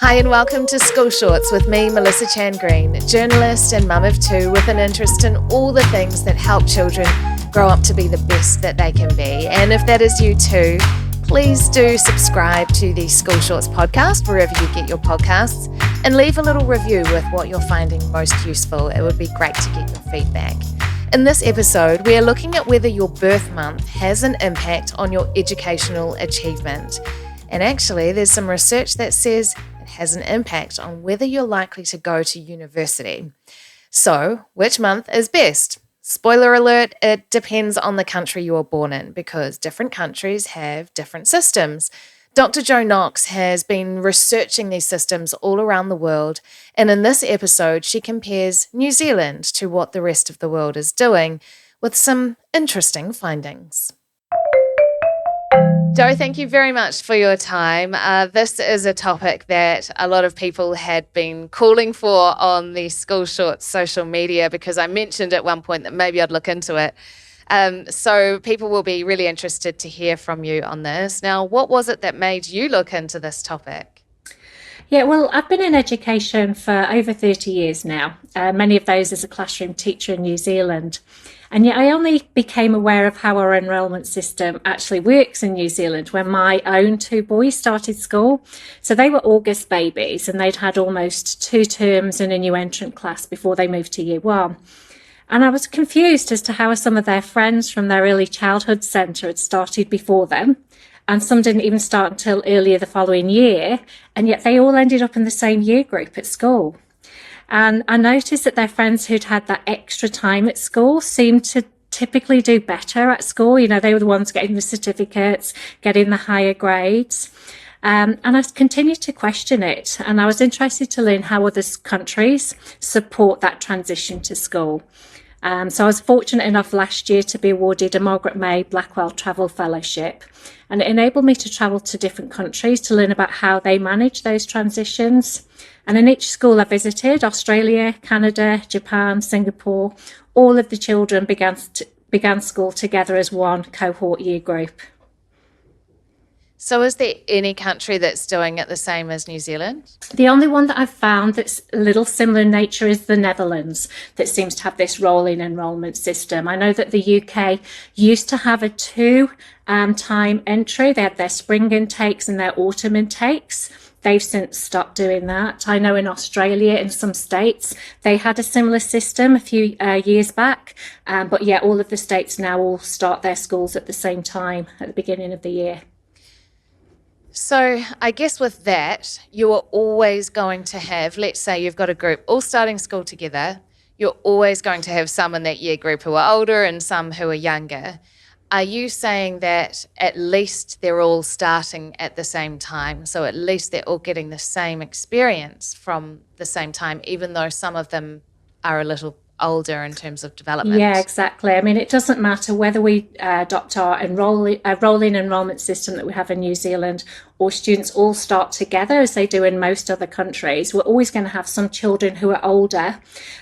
Hi and welcome to School Shorts with me, Melissa Chan Green, journalist and mum of two with an interest in all the things that help children grow up to be the best that they can be. And if that is you too, please do subscribe to the School Shorts podcast wherever you get your podcasts and leave a little review with what you're finding most useful. It would be great to get your feedback. In this episode, we are looking at whether your birth month has an impact on your educational achievement. And actually, there's some research that says it has an impact on whether you're likely to go to university. So, which month is best? Spoiler alert, it depends on the country you were born in because different countries have different systems. Dr. Jo Knox has been researching these systems all around the world, and in this episode, she compares New Zealand to what the rest of the world is doing with some interesting findings. Jo, thank you very much for your time. This is a topic that a lot of people had been calling for on the School Shorts social media because I mentioned at one point that maybe I'd look into it. So people will be really interested to hear from you on this. Now, what was it that made you look into this topic? Yeah, well, I've been in education for over 30 years now, many of those as a classroom teacher in New Zealand. And yet I only became aware of how our enrolment system actually works in New Zealand when my own two boys started school. So they were August babies and they'd had almost 2 terms in a new entrant class before they moved to year 1. And I was confused as to how some of their friends from their early childhood centre had started before them. And some didn't even start until earlier the following year. And yet they all ended up in the same year group at school. And I noticed that their friends who'd had that extra time at school seemed to typically do better at school. You know, they were the ones getting the certificates, getting the higher grades. And I continued to question it. And I was interested to learn how other countries support that transition to school. So I was fortunate enough last year to be awarded a Margaret May Blackwell Travel Fellowship. And it enabled me to travel to different countries to learn about how they manage those transitions. And in each school I visited, Australia, Canada, Japan, Singapore, all of the children began school together as one cohort year group. So is there any country that's doing it the same as New Zealand? The only one that I've found that's a little similar in nature is the Netherlands, that seems to have this rolling enrolment system. I know that the UK used to have a 2-time entry. They had their spring intakes and their autumn intakes. They've since stopped doing that. I know in Australia, in some states, they had a similar system a few years back. But yeah, all of the states now all start their schools at the same time at the beginning of the year. So I guess with that, you are always going to have, let's say you've got a group all starting school together, you're always going to have some in that year group who are older and some who are younger. Are you saying that at least they're all starting at the same time? So at least they're all getting the same experience from the same time, even though some of them are a little older in terms of development? Yeah, exactly. I mean, it doesn't matter whether we adopt our rolling enrolment system that we have in New Zealand or students all start together as they do in most other countries. We're always going to have some children who are older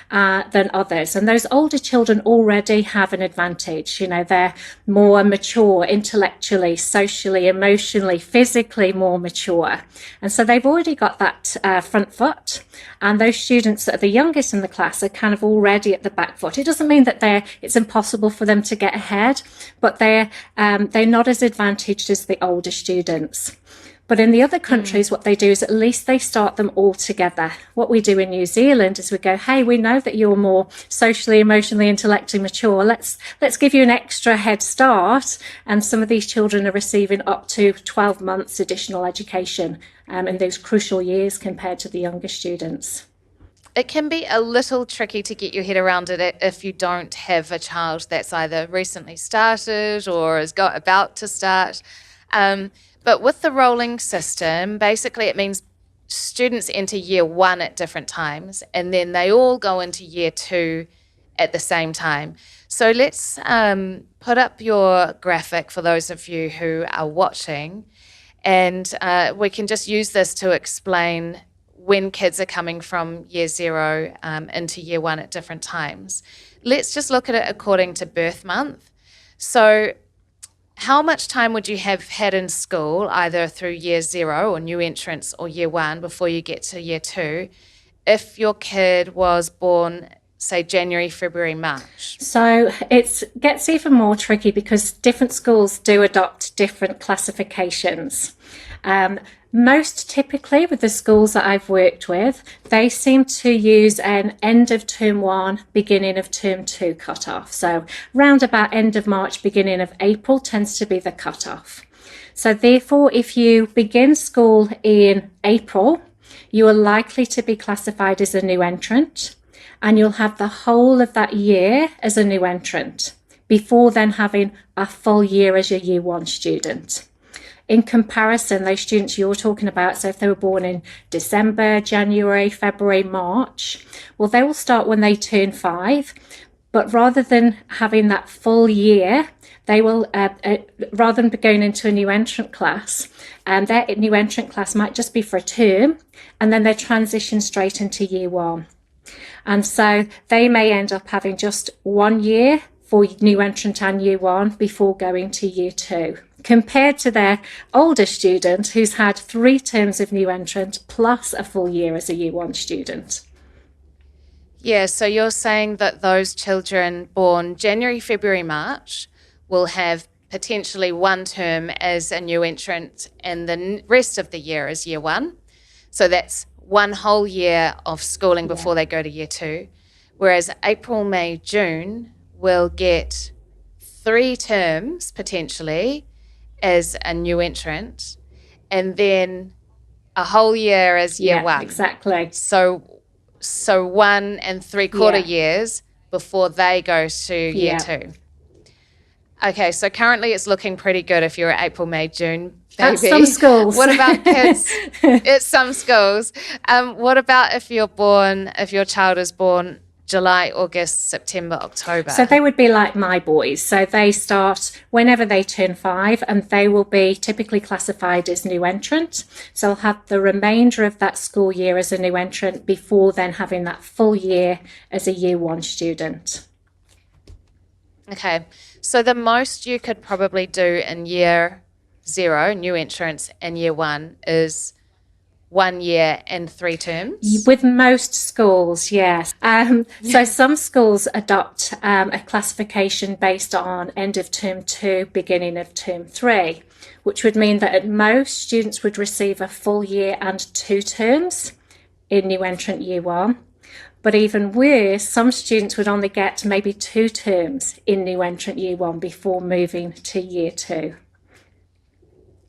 than others. And those older children already have an advantage. You know, they're more mature intellectually, socially, emotionally, physically more mature. And so they've already got that front foot. And those students that are the youngest in the class are kind of already at the back foot. It doesn't mean that it's impossible for them to get ahead, but they're not as advantaged as the older students. But in the other countries, what they do is at least they start them all together. What we do in New Zealand is we go, hey, we know that you're more socially, emotionally, intellectually mature. Let's give you an extra head start. And some of these children are receiving up to 12 months additional education in those crucial years compared to the younger students. It can be a little tricky to get your head around it if you don't have a child that's either recently started or is about to start. But with the rolling system, basically it means students enter year 1 at different times and then they all go into year 2 at the same time. So let's put up your graphic for those of you who are watching, and we can just use this to explain when kids are coming from year 0 into year 1 at different times. Let's just look at it according to birth month. So how much time would you have had in school, either through year 0 or new entrants or year 1 before you get to year 2, if your kid was born, say, January, February, March? So it gets even more tricky because different schools do adopt different classifications. Most typically with the schools that I've worked with, they seem to use an end of term 1, beginning of term 2 cutoff. So round about end of March, beginning of April tends to be the cutoff. So therefore, if you begin school in April, you are likely to be classified as a new entrant, and you'll have the whole of that year as a new entrant before then having a full year as your year 1 student. In comparison, those students you're talking about, so if they were born in December, January, February, March, well, they will start when they turn 5, but rather than having that full year, they will, rather than going into a new entrant class, their new entrant class might just be for a term, and then they transition straight into year 1. And so they may end up having just 1 year for new entrant and year 1 before going to year 2, compared to their older student who's had 3 terms of new entrant plus a full year as a year 1 student. Yeah, so you're saying that those children born January, February, March will have potentially 1 term as a new entrant and the rest of the year as year 1. So that's 1 whole year of schooling before they go to year 2. Whereas April, May, June will get 3 terms potentially as a new entrant, and then a whole year as year 1. Exactly. So 1 3/4 years before they go to year 2. Okay, so currently it's looking pretty good if you're at April, May, June, baby. At some schools. What about kids? At some schools. What about if your child is born July, August, September, October? So they would be like my boys. So they start whenever they turn 5, and they will be typically classified as new entrant. So they'll have the remainder of that school year as a new entrant before then having that full year as a year 1 student. Okay. So the most you could probably do in year 0, new entrants, and year 1 is 1 year and 3 terms? With most schools, yes. So some schools adopt a classification based on end of term 2, beginning of term 3, which would mean that at most students would receive a full year and 2 terms in new entrant year 1. But even worse, some students would only get maybe 2 terms in new entrant year 1 before moving to year 2.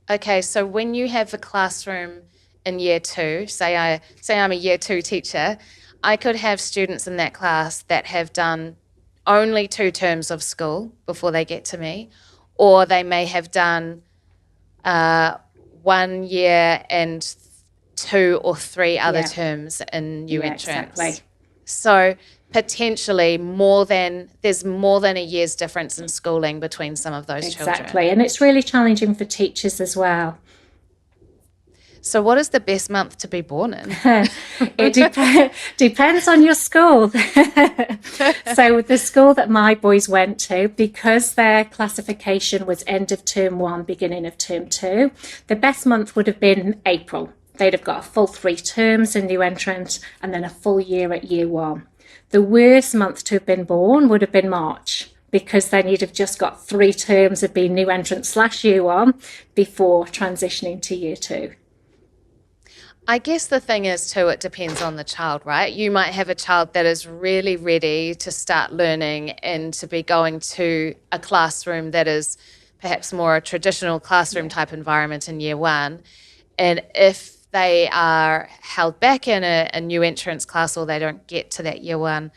Okay, so when you have a classroom in year 2, say I'm a year 2 teacher, I could have students in that class that have done only 2 terms of school before they get to me, or they may have done 1 year and 2 or 3 other terms in new entrants. Exactly. So potentially there's more than a year's difference in schooling between some of those children. Exactly, and it's really challenging for teachers as well. So what is the best month to be born in? It depends on your school. So with the school that my boys went to, because their classification was end of term 1, beginning of term 2, the best month would have been April. They'd have got a full 3 terms in new entrant and then a full year at year 1. The worst month to have been born would have been March, because then you'd have just got 3 terms of being new entrant / year 1 before transitioning to year 2. I guess the thing is too, it depends on the child, right? You might have a child that is really ready to start learning and to be going to a classroom that is perhaps more a traditional classroom type environment in year 1. And if they are held back in a new entrance class, or they don't get to that year 1,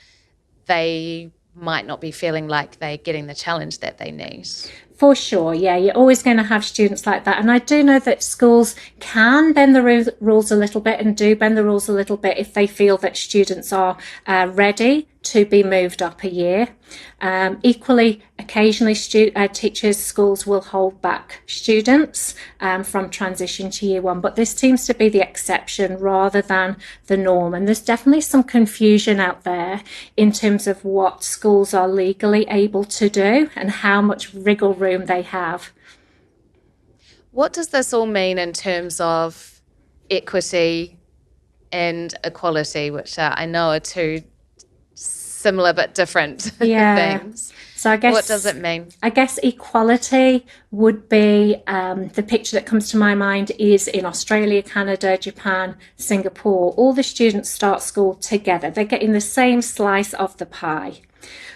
they might not be feeling like they're getting the challenge that they need. For sure, yeah, you're always going to have students like that. And I do know that schools can bend the rules a little bit, and do bend the rules a little bit if they feel that students are ready to be moved up a year. Equally, occasionally teachers, schools will hold back students from transition to year 1, but this seems to be the exception rather than the norm. And there's definitely some confusion out there in terms of what schools are legally able to do and how much wriggle room they have What does this all mean in terms of equity and equality, which I know are two similar but different Yeah. things? So What does it mean? I guess equality would be the picture that comes to my mind is in Australia, Canada, Japan, Singapore. All the students start school together. They're getting the same slice of the pie,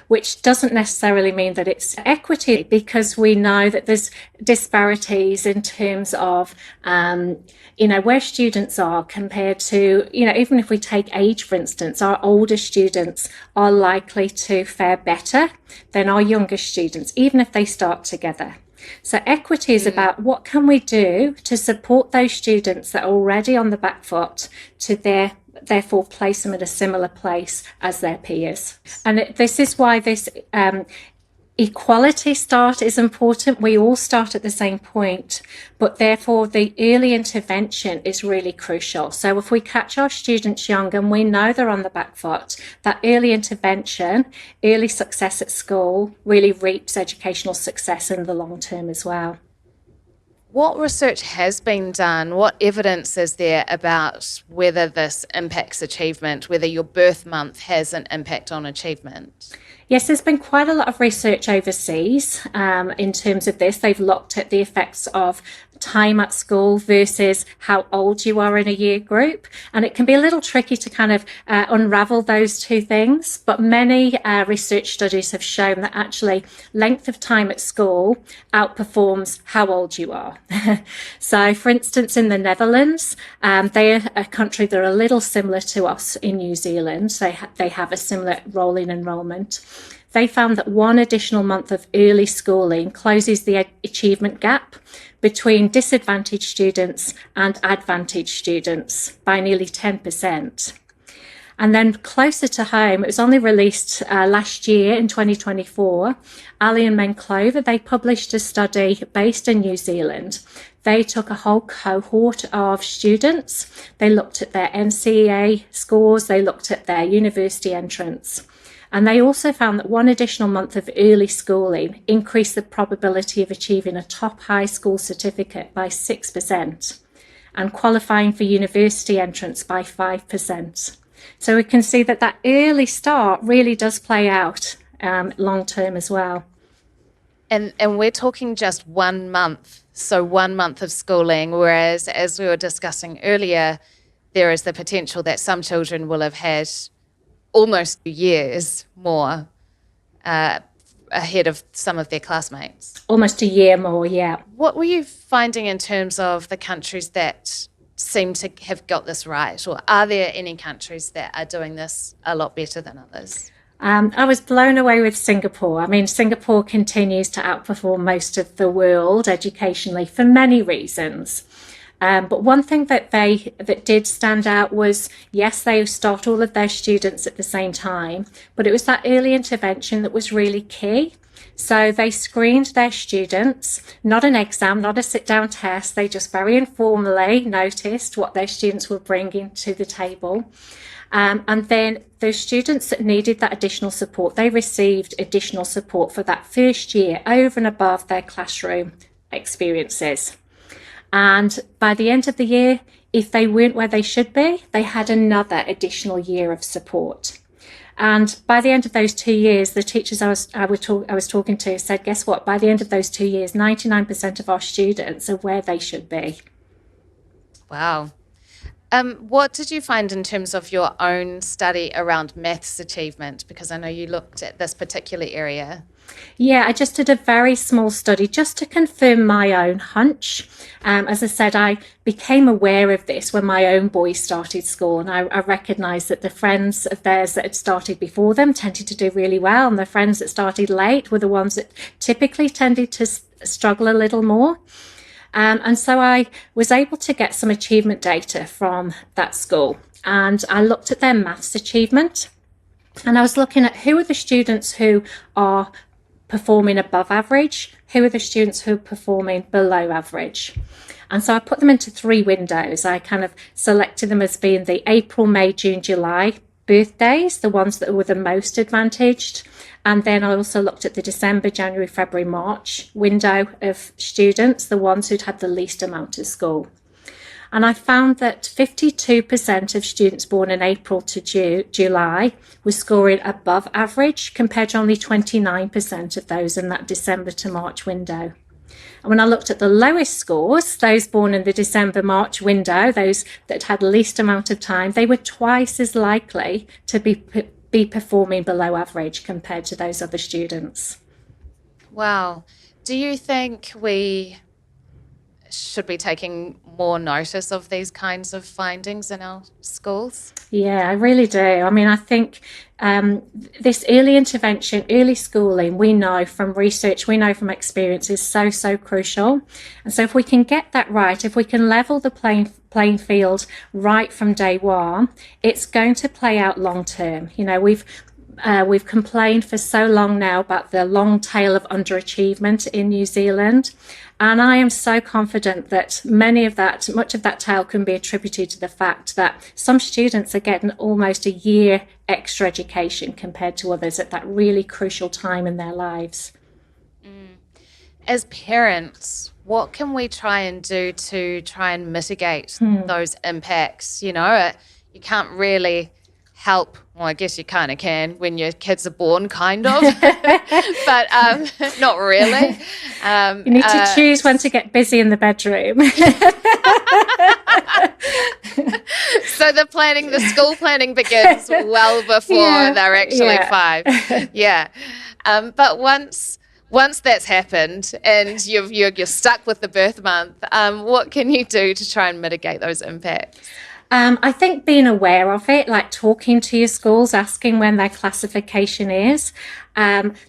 which doesn't necessarily mean that it's equity, because we know that there's disparities in terms of where students are compared to, even if we take age, for instance, our older students are likely to fare better than our younger students, even if they start together. So equity is about what can we do to support those students that are already on the back foot to therefore place them in a similar place as their peers. And this is why this equality start is important. We all start at the same point, but therefore the early intervention is really crucial. So if we catch our students young and we know they're on the back foot, that early intervention, early success at school really reaps educational success in the long term as well. What research has been done? What evidence is there about whether this impacts achievement, whether your birth month has an impact on achievement? Yes, there's been quite a lot of research overseas in terms of this. They've looked at the effects of time at school versus how old you are in a year group. And it can be a little tricky to kind of unravel those two things. But many research studies have shown that actually length of time at school outperforms how old you are. So, for instance, in the Netherlands, they are a country that are a little similar to us in New Zealand. They have a similar role in enrolment. They found that one additional month of early schooling closes the achievement gap between disadvantaged students and advantaged students by nearly 10%. And then closer to home, it was only released last year in 2024, Ali and Menclover, they published a study based in New Zealand. They took a whole cohort of students. They looked at their NCEA scores. They looked at their university entrance. And they also found that one additional month of early schooling increased the probability of achieving a top high school certificate by 6% and qualifying for university entrance by 5%. So we can see that early start really does play out long term as well. And we're talking just 1 month, so 1 month of schooling, whereas as we were discussing earlier, there is the potential that some children will have had almost 2 years more ahead of some of their classmates. Almost a year more, yeah. What were you finding in terms of the countries that seem to have got this right, or are there any countries that are doing this a lot better than others? I was blown away with Singapore. I mean, Singapore continues to outperform most of the world educationally for many reasons. But one thing that did stand out was, yes, they start all of their students at the same time, but it was that early intervention that was really key. So they screened their students, not an exam, not a sit-down test. They just very informally noticed what their students were bringing to the table. And then those students that needed that additional support, they received additional support for that first year over and above their classroom experiences. And by the end of the year, if they weren't where they should be, they had another additional year of support. And by the end of those 2 years, the teachers I was talking to said, guess what? By the end of those 2 years, 99% of our students are where they should be. Wow. What did you find in terms of your own study around maths achievement? Because I know you looked at this particular area. Yeah, I just did a very small study just to confirm my own hunch. As I said, I became aware of this when my own boys started school, and I recognised that the friends of theirs that had started before them tended to do really well, and the friends that started late were the ones that typically tended to struggle a little more. And so I was able to get some achievement data from that school, and I looked at their maths achievement, and I was looking at who are the students who are performing above average, who are the students who are performing below average. And so I put them into 3 windows. I kind of selected them as being the April, May, June, July birthdays, the ones that were the most advantaged. And then I also looked at the December, January, February, March window of students, the ones who'd had the least amount of school. And I found that 52% of students born in April to July were scoring above average, compared to only 29% of those in that December to March window. And when I looked at the lowest scores, those born in the December-March window, those that had least amount of time, they were twice as likely to be performing below average compared to those other students. Wow. Do you think we should be taking more notice of these kinds of findings in our schools? Yeah, I really do. I mean, I think this early intervention, early schooling, we know from research, we know from experience, is so crucial. And so if we can get that right, if we can level the playing field right from day one, it's going to play out long term. You know, we've complained for so long now about the long tail of underachievement in New Zealand. And I am so confident that much of that tail can be attributed to the fact that some students are getting almost a year extra education compared to others at that really crucial time in their lives. As parents, what can we try and do to try and mitigate those impacts? You know, you can't really help. Well, I guess you kind of can when your kids are born, kind of, but not really. You need to choose when to get busy in the bedroom. So the school planning begins well before they're actually 5. Yeah. But once that's happened and you're stuck with the birth month, what can you do to try and mitigate those impacts? I think being aware of it, like talking to your schools, asking when their classification is,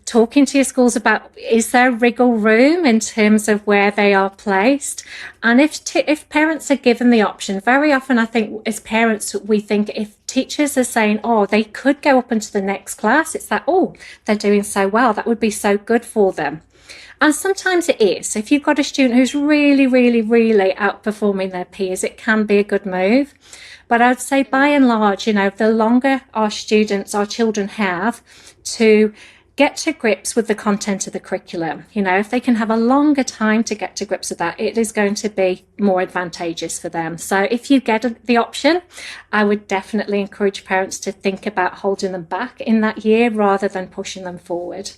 talking to your schools about, is there wriggle room in terms of where they are placed? And if parents are given the option, very often I think as parents, we think if teachers are saying, oh, they could go up into the next class, it's like, oh, they're doing so well, that would be so good for them. And sometimes it is. If you've got a student who's really outperforming their peers, it can be a good move. But I would say by and large, you know, the longer our children have to get to grips with the content of the curriculum, you know, if they can have a longer time to get to grips with that, it is going to be more advantageous for them. So if you get the option, I would definitely encourage parents to think about holding them back in that year rather than pushing them forward.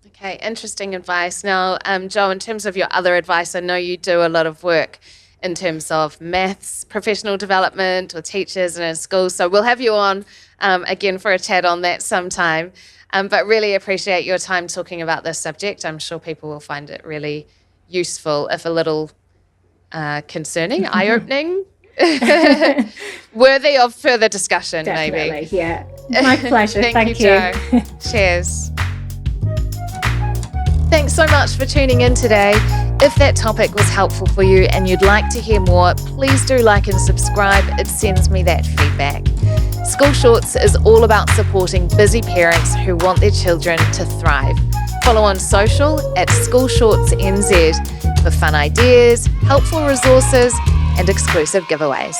Okay, interesting advice. Now, Jo, in terms of your other advice, I know you do a lot of work in terms of maths, professional development, or teachers and in schools. So we'll have you on again for a chat on that sometime. But really appreciate your time talking about this subject. I'm sure people will find it really useful, if a little concerning, eye-opening, worthy of further discussion. Definitely, maybe. Yeah. My pleasure. Thank you, Jo. Cheers. Thanks so much for tuning in today. If that topic was helpful for you and you'd like to hear more, please do like and subscribe. It sends me that feedback. School Shorts is all about supporting busy parents who want their children to thrive. Follow on social at School Shorts NZ for fun ideas, helpful resources, and exclusive giveaways.